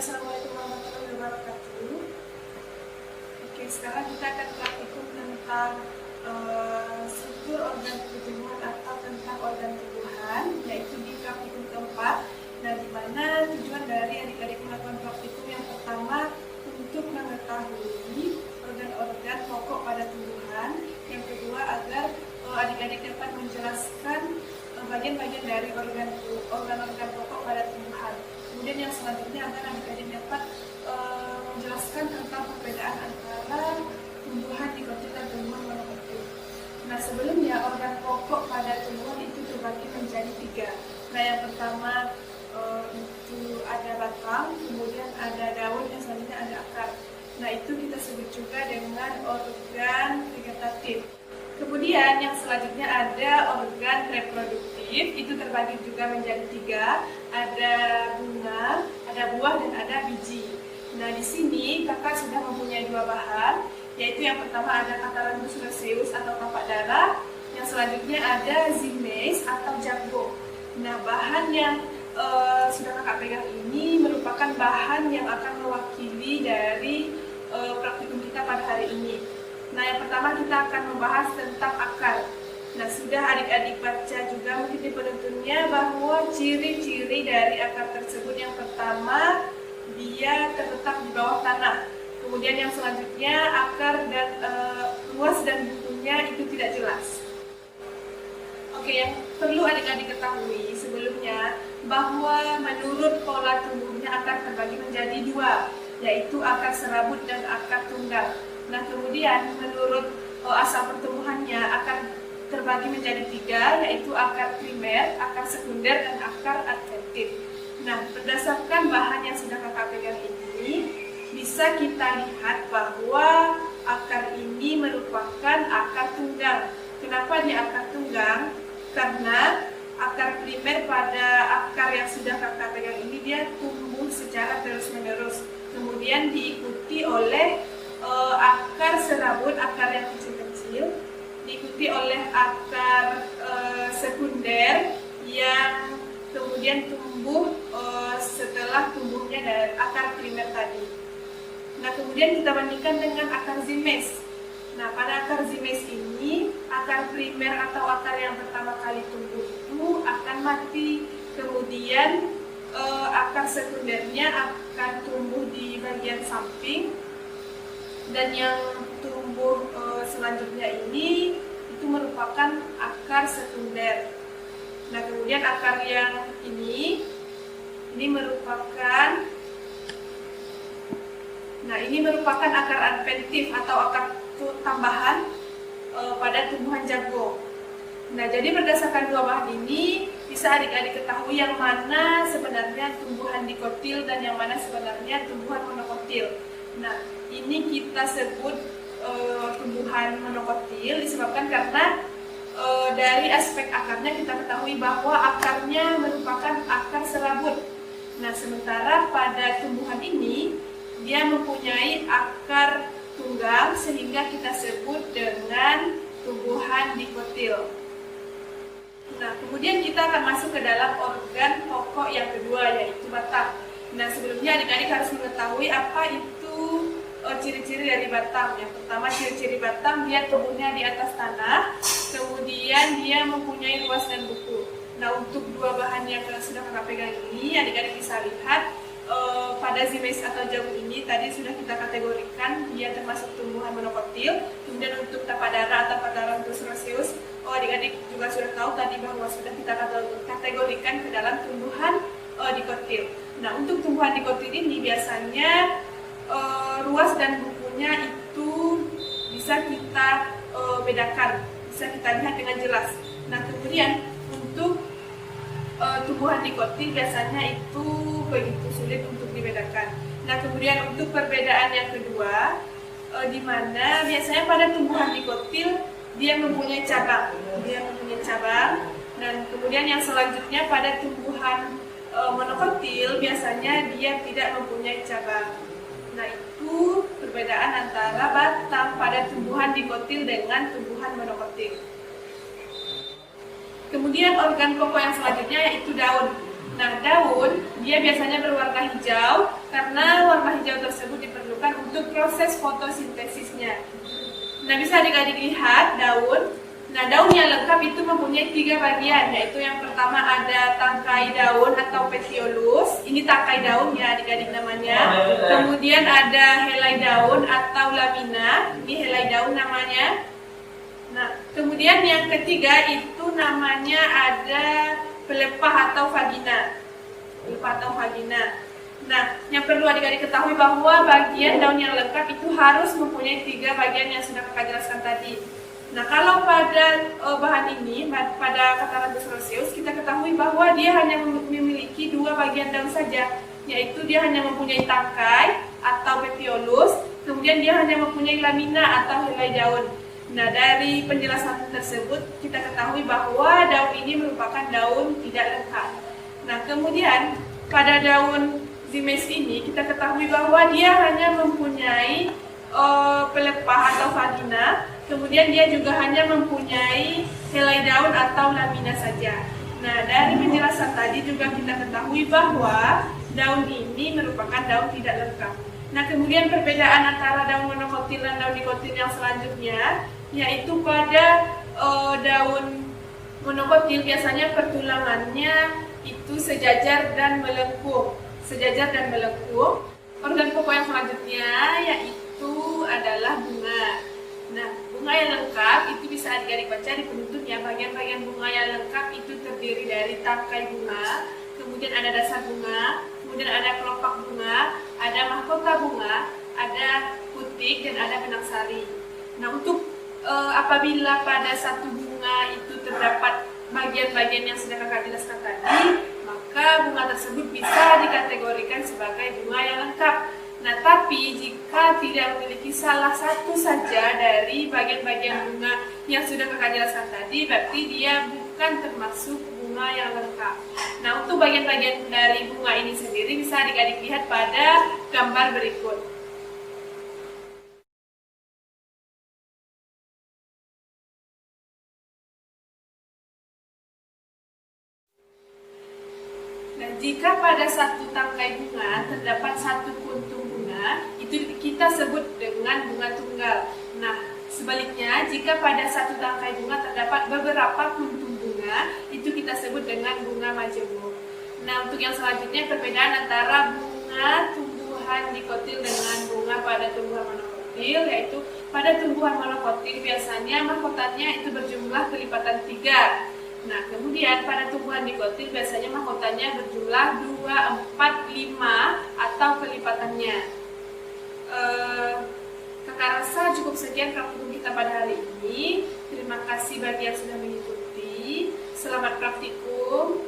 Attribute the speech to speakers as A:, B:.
A: Assalamualaikum warahmatullahi wabarakatuh. Oke, sekarang kita akan praktikum tentang struktur organ tumbuhan atau tentang organ tumbuhan, yaitu di praktikum keempat. Nah, di mana tujuan dari adik-adik melakukan praktikum yang pertama untuk mengetahui organ-organ pokok pada tumbuhan, yang kedua agar adik-adik dapat menjelaskan bagian-bagian dari organ-organ pokok pada tumbuhan. Kemudian yang selanjutnya agar adik-adik dapat menjelaskan tentang perbedaan antara tumbuhan dikotil dan tumbuhan monokotil. Nah, sebelumnya organ pokok pada tumbuhan itu terbagi menjadi 3. Nah, yang pertama itu ada batang, kemudian ada daun, yang selanjutnya ada akar. Nah, itu kita sebut juga dengan organ vegetatif. Kemudian yang selanjutnya ada organ reproduktif, itu terbagi juga menjadi 3, ada bunga, ada buah, dan ada biji. Nah, di sini kakak sudah mempunyai 2 bahan, yaitu yang pertama ada Catharandus roseus atau tapak darah, yang selanjutnya ada zymase atau jago. Nah, bahan yang sudah kakak pegang ini merupakan bahan yang akan mewakili dari praktikum kita pada hari ini. Nah, yang pertama kita akan membahas tentang akar. Nah, sudah adik-adik baca juga mungkin di penuntunnya bahwa ciri-ciri dari akar tersebut, yang pertama dia terletak di bawah tanah. Kemudian yang selanjutnya akar dan luas dan bukunya itu tidak jelas. Oke, yang perlu adik-adik ketahui sebelumnya bahwa menurut pola tumbuhnya akar terbagi menjadi 2, yaitu akar serabut dan akar tunggal. Nah, kemudian menurut asal pertumbuhannya akan terbagi menjadi 3, yaitu akar primer, akar sekunder, dan akar adventif. Nah, berdasarkan bahan yang sudah kakak pegang ini, bisa kita lihat bahwa akar ini merupakan akar tunggal. Kenapa dia akar tunggal? Karena akar primer pada akar yang sudah kakak pegang ini dia tumbuh secara terus-menerus. Kemudian diikuti oleh akar serabut, akar yang kecil-kecil, diikuti oleh akar sekunder yang kemudian tumbuh setelah tumbuhnya dari akar primer tadi. Nah, kemudian kita bandingkan dengan akar zymase. Nah, pada akar zymase ini, akar primer atau akar yang pertama kali tumbuh itu akan mati. Kemudian akar sekundernya akan tumbuh di bagian samping, dan yang tumbuh selanjutnya ini itu merupakan akar sekunder. Nah, kemudian akar yang ini merupakan akar adventif atau akar tambahan pada tumbuhan jago. Nah, jadi berdasarkan 2 bahan ini bisa adik-adik ketahui yang mana sebenarnya tumbuhan dikotil dan yang mana sebenarnya tumbuhan monokotil. Nah, ini kita sebut tumbuhan monokotil disebabkan karena dari aspek akarnya kita ketahui bahwa akarnya merupakan akar serabut. Nah, sementara pada tumbuhan ini dia mempunyai akar tunggal sehingga kita sebut dengan tumbuhan dikotil. Nah, kemudian kita akan masuk ke dalam organ pokok yang kedua, yaitu batang. Nah, sebelumnya adik-adik harus mengetahui apa itu ciri-ciri dari batang. Yang pertama, ciri-ciri batang dia tumbuhnya di atas tanah, kemudian dia mempunyai ruas dan buku. Nah, untuk 2 bahan yang sudah kakak pegang ini, adik-adik bisa lihat pada zymase atau jagung ini tadi sudah kita kategorikan dia termasuk tumbuhan monokotil. Kemudian untuk tapak darah atau Catharandus roseus, adik-adik juga sudah tahu tadi bahwa sudah kita kategorikan ke dalam tumbuhan dikotil. Nah, untuk tumbuhan dikotil ini biasanya ruas dan bukunya itu bisa kita bedakan, bisa kita lihat dengan jelas. Nah, kemudian untuk tumbuhan dikotil biasanya itu begitu sulit untuk dibedakan. Nah, kemudian untuk perbedaan yang kedua, di mana biasanya pada tumbuhan dikotil dia mempunyai cabang, dan kemudian yang selanjutnya pada tumbuhan monokotil biasanya dia tidak mempunyai cabang. Nah, itu perbedaan antara batang pada tumbuhan dikotil dengan tumbuhan monokotil. Kemudian organ pokok yang selanjutnya yaitu daun. Nah, daun dia biasanya berwarna hijau karena warna hijau tersebut diperlukan untuk proses fotosintesisnya. Nah, bisa adik-adik lihat daun. Nah, daun yang lengkap itu mempunyai 3 bagian, yaitu yang pertama ada tangkai daun atau petiolus. Ini tangkai daun ya adik-adik namanya. Kemudian ada helai daun atau lamina. Ini helai daun namanya. Nah, kemudian yang ketiga itu namanya ada pelepah atau vagina. Pelepah atau vagina. Nah, yang perlu adik-adik ketahui bahwa bagian daun yang lengkap itu harus mempunyai 3 bagian yang sudah kakak jelaskan tadi. Nah, kalau pada bahan ini, pada Catharandus roseus, kita ketahui bahwa dia hanya memiliki 2 bagian daun saja, yaitu dia hanya mempunyai tangkai atau petiolus, kemudian dia hanya mempunyai lamina atau helai daun. Nah, dari penjelasan tersebut kita ketahui bahwa daun ini merupakan daun tidak lengkap. Nah, kemudian pada daun zimes ini kita ketahui bahwa dia hanya mempunyai pelepah atau vagina, kemudian dia juga hanya mempunyai helai daun atau lamina saja. Nah, dari penjelasan tadi juga kita ketahui bahwa daun ini merupakan daun tidak lengkap. Nah, kemudian perbedaan antara daun monokotil dan daun dikotil yang selanjutnya, yaitu pada daun monokotil biasanya pertulangannya itu sejajar dan melengkung. Organ pokok yang selanjutnya yaitu adalah bunga. Nah, bunga yang lengkap itu bisa adik-adik baca di penutupnya. Bagian-bagian bunga yang lengkap itu terdiri dari tangkai bunga, kemudian ada dasar bunga, kemudian ada kelopak bunga, ada mahkota bunga, ada putik, dan ada benang sari. Nah, untuk apabila pada satu bunga itu terdapat bagian-bagian yang sudah kakak jelaskan tadi, maka bunga tersebut bisa dikategorikan sebagai bunga yang lengkap. Nah, tapi jika tidak memiliki salah satu saja dari bagian-bagian bunga yang sudah kakak jelaskan tadi, berarti dia bukan termasuk bunga yang lengkap. Nah, untuk bagian-bagian dari bunga ini sendiri bisa adik-adik lihat pada gambar berikut. Nah, jika pada satu tangkai bunga terdapat satu kuntum bunga, itu kita sebut dengan bunga tunggal. Nah, sebaliknya jika pada satu tangkai bunga terdapat beberapa kuntum bunga, itu kita sebut dengan bunga majemuk. Nah, untuk yang selanjutnya perbedaan antara bunga tumbuhan dikotil dengan bunga pada tumbuhan monokotil, yaitu pada tumbuhan monokotil biasanya mahkotanya itu berjumlah kelipatan 3. Nah, kemudian pada tumbuhan dikotil biasanya mahkotanya berjumlah 2, 4, 5 atau kelipatannya. Kakak rasa cukup sekian praktikum kita pada hari ini. Terima kasih bagi yang sudah mengikuti. Selamat praktikum.